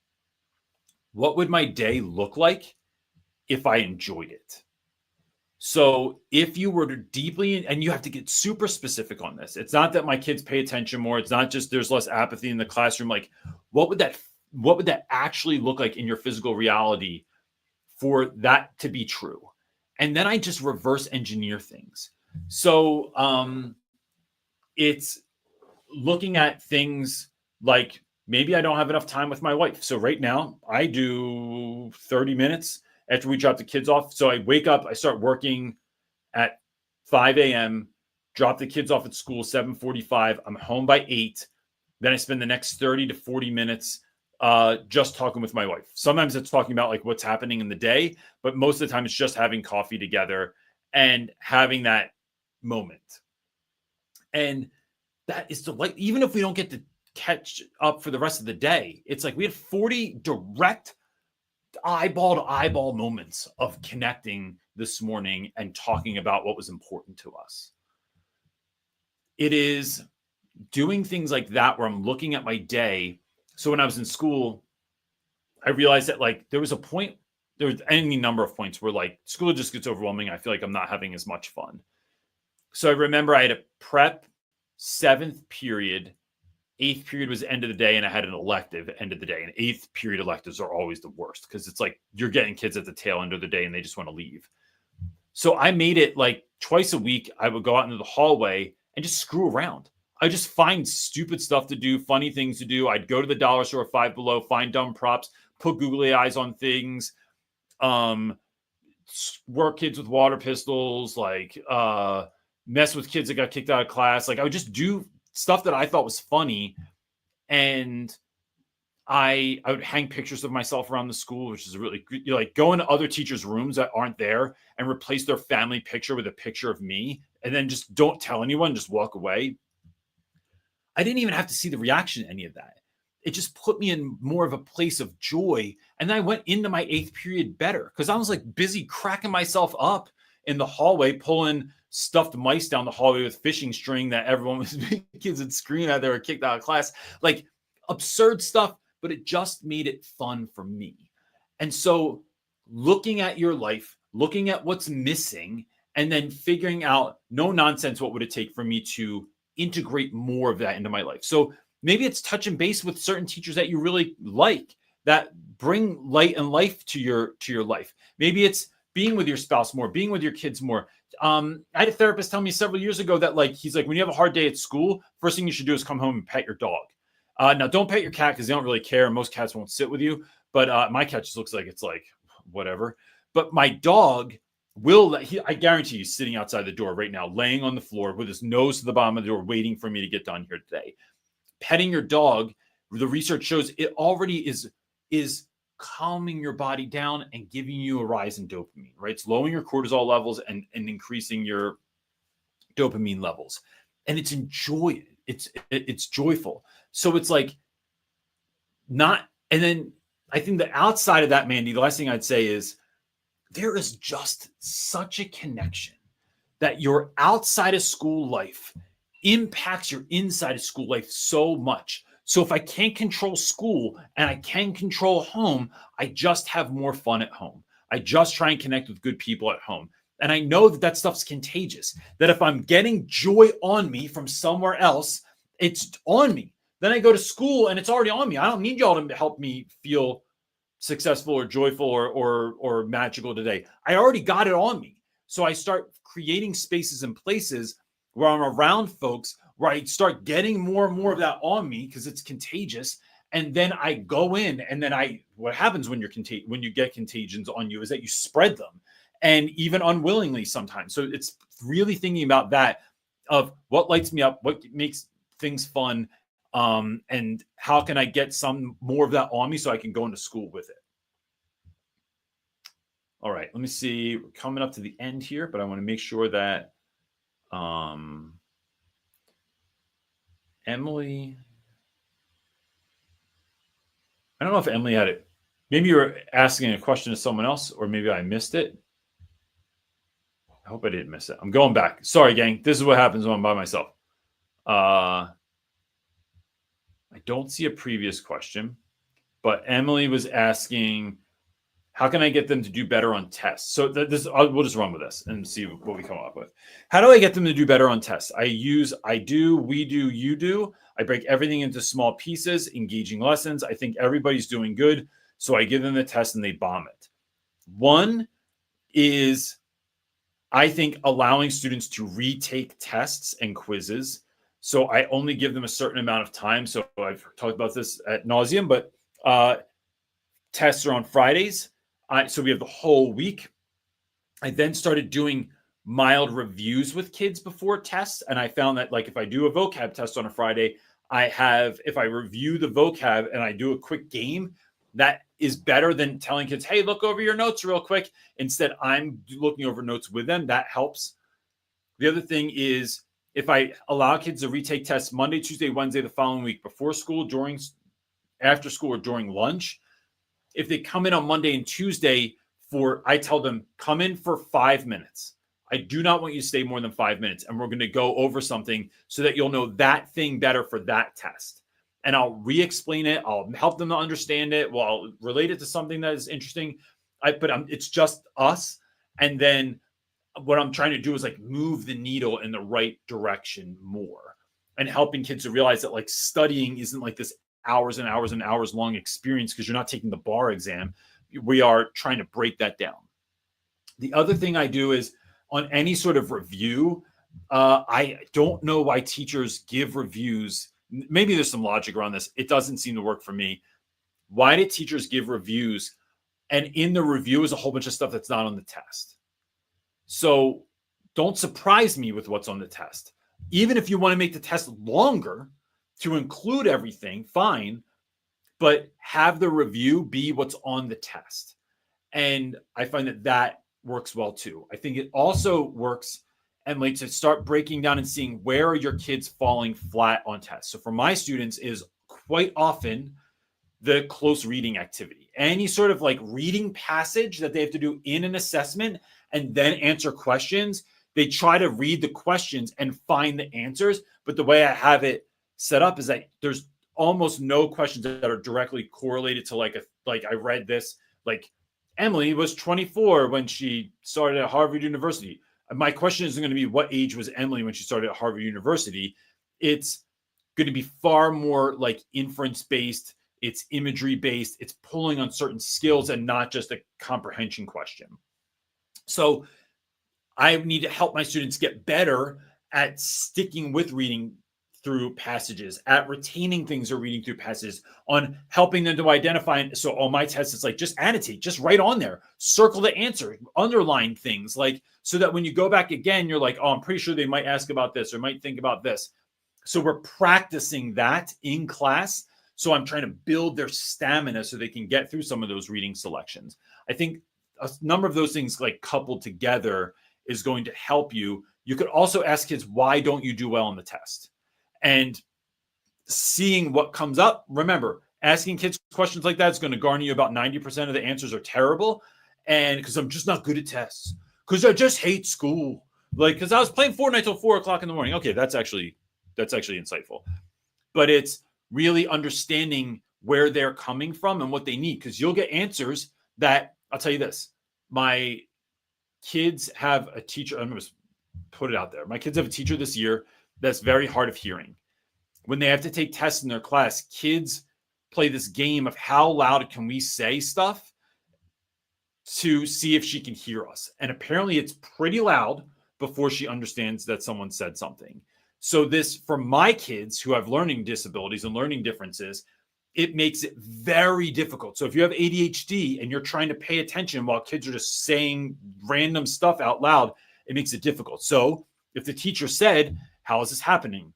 what would my day look like if I enjoyed it? So if you were to deeply, and you have to get super specific on this. It's not that my kids pay attention more. It's not just there's less apathy in the classroom. Like, what would that actually look like in your physical reality for that to be true? And then I just reverse engineer things. So it's looking at things like, maybe I don't have enough time with my wife. So right now I do 30 minutes after we drop the kids off. So I wake up, I start working at 5 a.m., drop the kids off at school 7:45. I'm home by 8. Then I spend the next 30 to 40 minutes just talking with my wife. Sometimes it's talking about like what's happening in the day, but most of the time it's just having coffee together and having that moment. And that is like, even if we don't get to catch up for the rest of the day, it's like we had 40 direct eyeball to eyeball moments of connecting this morning and talking about what was important to us. It is doing things like that where I'm looking at my day. So when I was in school, I realized that like there was a point, there was any number of points where like school just gets overwhelming. I feel like I'm not having as much fun. So I remember I had a prep 7th period. 8th period was the end of the day, and I had an elective end of the day. And 8th period electives are always the worst because it's like you're getting kids at the tail end of the day and they just want to leave. So I made it like twice a week. I would go out into the hallway and just screw around. I just find stupid stuff to do, funny things to do. I'd go to the dollar store, Five Below, find dumb props, put googly eyes on things, work kids with water pistols, like mess with kids that got kicked out of class. Like I would just do stuff that I thought was funny. And I would hang pictures of myself around the school, which is really, you know, like go into other teachers' rooms that aren't there and replace their family picture with a picture of me. And then just don't tell anyone, just walk away. I didn't even have to see the reaction to any of that. It just put me in more of a place of joy. And then I went into my 8th period better because I was like busy cracking myself up in the hallway, pulling stuffed mice down the hallway with fishing string that everyone was kids would scream at. They were kicked out of class, like absurd stuff, but it just made it fun for me. And so looking at your life, looking at what's missing, and then figuring out, no nonsense, what would it take for me to integrate more of that into my life? So maybe it's touching base with certain teachers that you really like, that bring light and life to your life. Maybe it's being with your spouse more, being with your kids more. I had a therapist tell me several years ago that like, he's like, when you have a hard day at school, first thing you should do is come home and pet your dog. Now don't pet your cat because they don't really care. Most cats won't sit with you, but my cat just looks like it's like whatever. But my dog will, I guarantee you, sitting outside the door right now, laying on the floor with his nose to the bottom of the door, waiting for me to get done here today. Petting your dog, the research shows it already is calming your body down and giving you a rise in dopamine, right? It's lowering your cortisol levels and increasing your dopamine levels. And it's it's joyful. So it's like not, and then I think the outside of that, Mandy, the last thing I'd say is there is just such a connection that your outside of school life impacts your inside of school life so much. So if I can't control school and I can control home, I just have more fun at home. I just try and connect with good people at home. And I know that stuff's contagious, that if I'm getting joy on me from somewhere else, it's on me. Then I go to school and it's already on me. I don't need y'all to help me feel successful or joyful or magical today. I already got it on me. So I start creating spaces and places where I'm around folks where I start getting more and more of that on me because it's contagious. And then I go in, and then what happens when when you get contagions on you is that you spread them, and even unwillingly sometimes. So it's really thinking about that, of what lights me up, what makes things fun, and how can I get some more of that on me so I can go into school with it. All right, let me see. We're coming up to the end here, but I want to make sure that Emily, I don't know if Emily had it. Maybe you were asking a question to someone else, or maybe I missed it. I hope I didn't miss it. I'm going back. Sorry, gang. This is what happens when I'm by myself. I don't see a previous question, but Emily was asking, how can I get them to do better on tests? So we'll just run with this and see what we come up with. How do I get them to do better on tests? I use I do, we do, you do. I break everything into small pieces, engaging lessons. I think everybody's doing good. So I give them the test and they bomb it. One is, I think, allowing students to retake tests and quizzes. So I only give them a certain amount of time. So I've talked about this ad nauseum, but tests are on Fridays. So we have the whole week. I then started doing mild reviews with kids before tests. And I found that, like, if I do a vocab test on a Friday, if I review the vocab and I do a quick game, that is better than telling kids, hey, look over your notes real quick. Instead, I'm looking over notes with them. That helps. The other thing is, if I allow kids to retake tests Monday, Tuesday, Wednesday, the following week, before school, after school, or during lunch, if they come in on Monday and Tuesday I tell them, come in for 5 minutes. I do not want you to stay more than 5 minutes. And we're going to go over something so that you'll know that thing better for that test. And I'll re-explain it. I'll help them to understand it. Well, I'll relate it to something that is interesting. It's just us. And then what I'm trying to do is, like, move the needle in the right direction more, and helping kids to realize that, like, studying isn't like this hours and hours and hours long experience because you're not taking the bar exam. We are trying to break that down. The other thing I do is, on any sort of review, I don't know why teachers give reviews. Maybe there's some logic around this. It doesn't seem to work for me. Why do teachers give reviews? And in the review is a whole bunch of stuff that's not on the test. So don't surprise me with what's on the test. Even if you want to make the test longer to include everything, fine, but have the review be what's on the test. And I find that works well too. I think it also works, Emily, to start breaking down and seeing where are your kids falling flat on tests. So for my students is quite often the close reading activity. Any sort of, like, reading passage that they have to do in an assessment and then answer questions. They try to read the questions and find the answers. But the way I have it set up is that there's almost no questions that are directly correlated to, like I read this, like, Emily was 24 when she started at Harvard University. My question isn't going to be what age was Emily when she started at Harvard University. It's going to be far more like inference-based. It's imagery-based. It's pulling on certain skills and not just a comprehension question. So I need to help my students get better at sticking with reading through passages, at retaining things they're reading through passages, on helping them to identify. So on my test, it's like, just annotate, just write on there, circle the answer, underline things, like, so that when you go back again, you're like, oh, I'm pretty sure they might ask about this or might think about this. So we're practicing that in class. So I'm trying to build their stamina so they can get through some of those reading selections. I think a number of those things, like, coupled together, is going to help you. You could also ask kids, why don't you do well on the test? And seeing what comes up. Remember, asking kids questions like that is going to garner you about 90% of the answers are terrible. And because I'm just not good at tests, because I just hate school. Like, because I was playing Fortnite till 4 o'clock in the morning. Okay, that's actually insightful. But it's really understanding where they're coming from and what they need. Because you'll get answers that, I'll tell you this, my kids have a teacher. I'm going to put it out there. My kids have a teacher this year that's very hard of hearing. When they have to take tests in their class, kids play this game of how loud can we say stuff to see if she can hear us. And apparently it's pretty loud before she understands that someone said something. So this, for my kids who have learning disabilities and learning differences, it makes it very difficult. So if you have ADHD and you're trying to pay attention while kids are just saying random stuff out loud, it makes it difficult. So if the teacher said, how is this happening?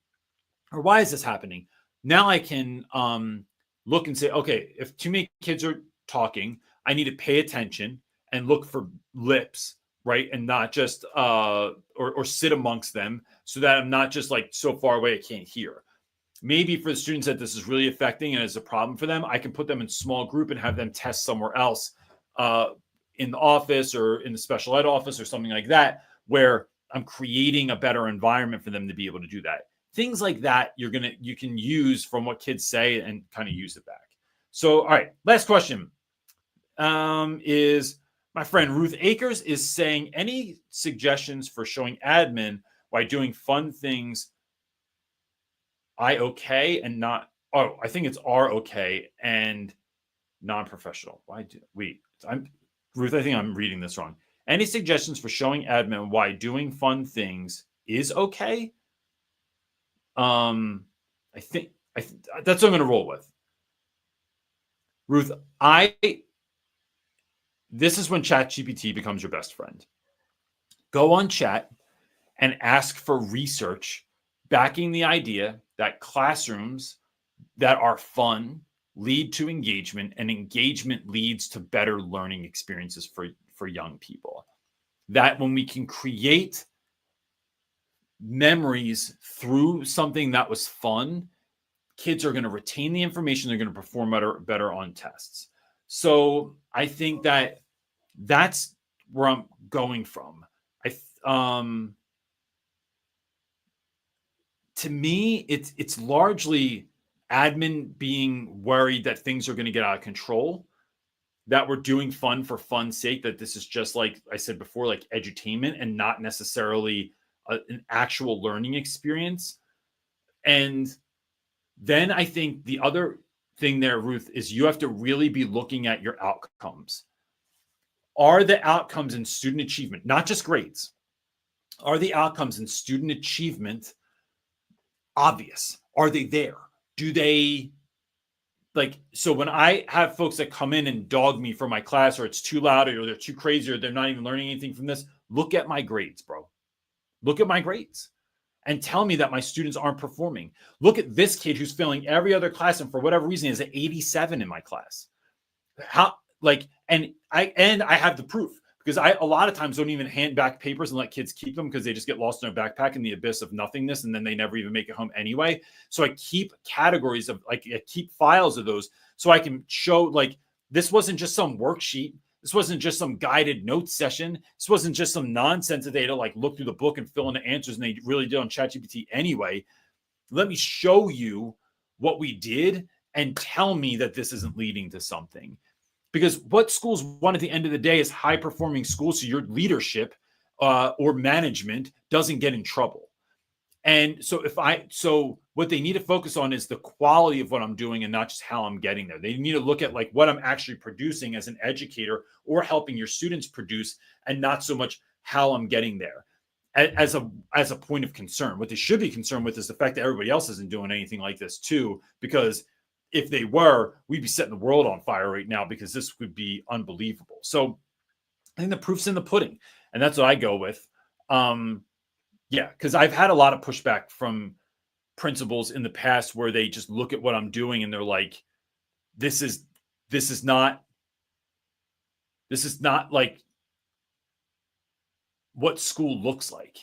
Or why is this happening? Now I can look and say, okay, if too many kids are talking, I need to pay attention and look for lips, right? And not just, or sit amongst them so that I'm not just like so far away I can't hear. Maybe for the students that this is really affecting and is a problem for them, I can put them in small group and have them test somewhere else in the office or in the special ed office or something like that. where I'm creating a better environment for them to be able to do that. Things like that you can use from what kids say and kind of use it back. So, all right, last question is my friend Ruth Akers is saying, any suggestions for showing admin why doing fun things okay and not, I think it's are okay and non-professional. Ruth, I think I'm reading this wrong. Any suggestions for showing admin why doing fun things is okay? I think that's what I'm going to roll with. Ruth, this is when ChatGPT becomes your best friend. Go on Chat and ask for research backing the idea that classrooms that are fun lead to engagement, and engagement leads to better learning experiences for young people. That when we can create memories through something that was fun, kids are going to retain the information. They're going to perform better on tests. So I think that's where I'm going from. To me, it's largely admin being worried that things are going to get out of control, that we're doing fun for fun's sake, that this is just, like I said before, like edutainment and not necessarily an actual learning experience. And then I think the other thing there, Ruth, is you have to really be looking at your outcomes. Are the outcomes in student achievement, not just grades, are the outcomes in student achievement obvious? Are they there? Do they, so when I have folks that come in and dog me for my class, or it's too loud, or they're too crazy, or they're not even learning anything from this, look at my grades, bro. Look at my grades and tell me that my students aren't performing. Look at this kid who's failing every other class, and for whatever reason is an 87 in my class. And I have the proof, because I a lot of times don't even hand back papers and let kids keep them, because they just get lost in their backpack in the abyss of nothingness, and then they never even make it home anyway. So I keep categories of, I keep files of those, so I can show, this wasn't just some worksheet. This wasn't just some guided notes session. This wasn't just some nonsense that they had to look through the book and fill in the answers, and they really did on ChatGPT anyway. Let me show you what we did and tell me that this isn't leading to something. Because what schools want at the end of the day is high-performing schools, so your leadership or management doesn't get in trouble. And so what they need to focus on is the quality of what I'm doing and not just how I'm getting there. They need to look at what I'm actually producing as an educator or helping your students produce, and not so much how I'm getting there as a point of concern. What they should be concerned with is the fact that everybody else isn't doing anything like this too, because if they were, we'd be setting the world on fire right now, because this would be unbelievable. So I think the proof's in the pudding, and that's what I go with. Because I've had a lot of pushback from principals in the past where they just look at what I'm doing and they're like, this is not like what school looks like.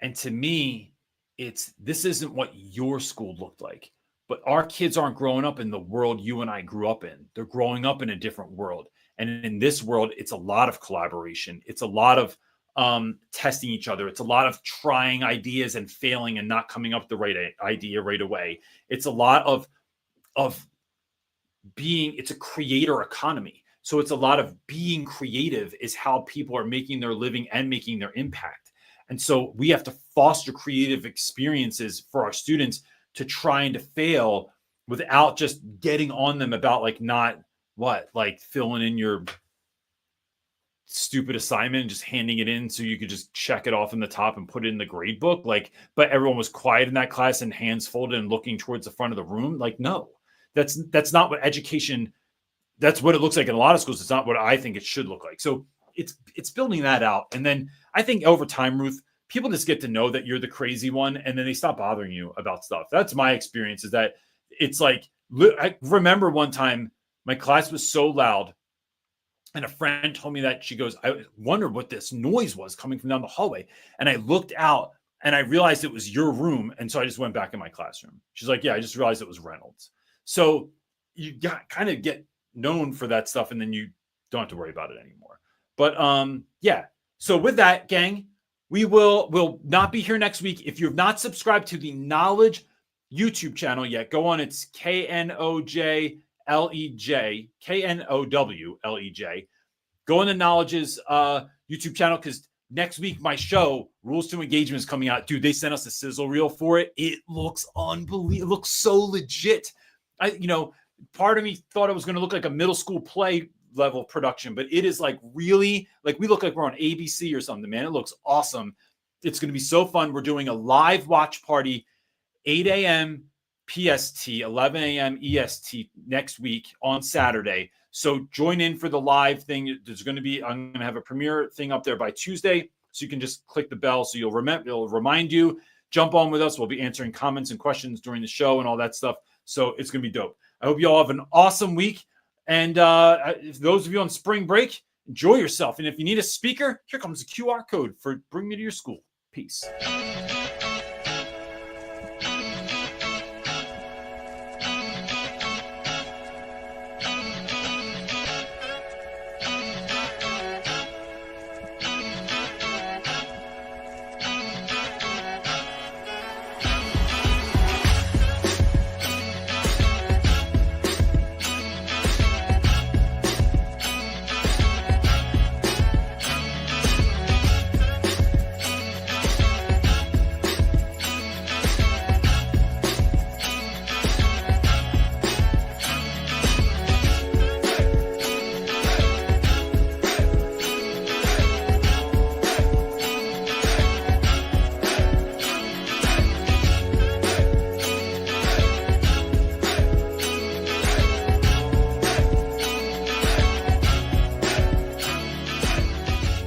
And to me, this isn't what your school looked like. But our kids aren't growing up in the world you and I grew up in. They're growing up in a different world. And in this world, it's a lot of collaboration. It's a lot of testing each other. It's a lot of trying ideas and failing and not coming up with the right idea right away. It's a lot of being, it's a creator economy. So it's a lot of being creative is how people are making their living and making their impact. And so we have to foster creative experiences for our students to try and to fail without just getting on them about filling in your stupid assignment and just handing it in so you could just check it off in the top and put it in the grade book. But everyone was quiet in that class and hands folded and looking towards the front of the room. No, that's not what education, that's what it looks like in a lot of schools. It's not what I think it should look like. So it's building that out. And then I think over time, Ruth, people just get to know that you're the crazy one, and then they stop bothering you about stuff. That's my experience, is that it's I remember one time my class was so loud, and a friend told me that, she goes, I wondered what this noise was coming from down the hallway. And I looked out and I realized it was your room. And so I just went back in my classroom. She's like, yeah, I just realized it was Reynolds. So you kind of get known for that stuff, and then you don't have to worry about it anymore. But So with that, gang, we'll not be here next week. If you've not subscribed to the Knowledge YouTube channel yet, go on. It's KNOWLEJ. Go on the Knowledge's YouTube channel, because next week my show, Rules to Engagement, is coming out. Dude, they sent us a sizzle reel for it. It looks unbelievable. It looks so legit. Part of me thought it was going to look like a middle school play level production, but it is like really, like we look like we're on ABC or something, man. It looks awesome. It's going to be so fun. We're doing a live watch party, 8 a.m. PST, 11 a.m. EST next week on Saturday. So join in for the live thing. I'm going to have a premiere thing up there by Tuesday. So you can just click the bell. So it'll remind you, jump on with us. We'll be answering comments and questions during the show and all that stuff. So it's going to be dope. I hope you all have an awesome week. And if those of you on spring break, enjoy yourself. And if you need a speaker, here comes the QR code for Bring Me to Your School. Peace.